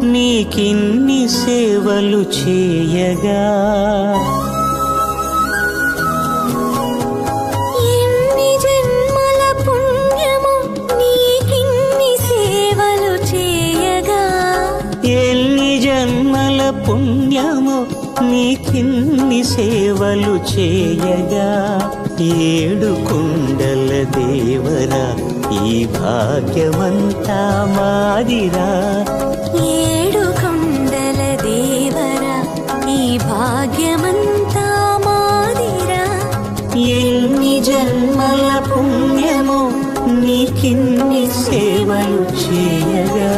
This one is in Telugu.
నీకిన్ని సేవలు చేయగా ఎన్ని జన్మల పుణ్యము నీకిన్ని సేవలు చేయగా ఎన్ని జన్మల పుణ్యము నీకిన్ని సేవలు చేయగా ఏడు కుండల దేవరా ఈ భాగ్యమంతా మాదిరా ఏడు కొండల దేవరా ఈ భాగ్యమంతా మాదిరా ఎన్ని జన్మల పుణ్యము నీకిన్ని సేవలు చేయగా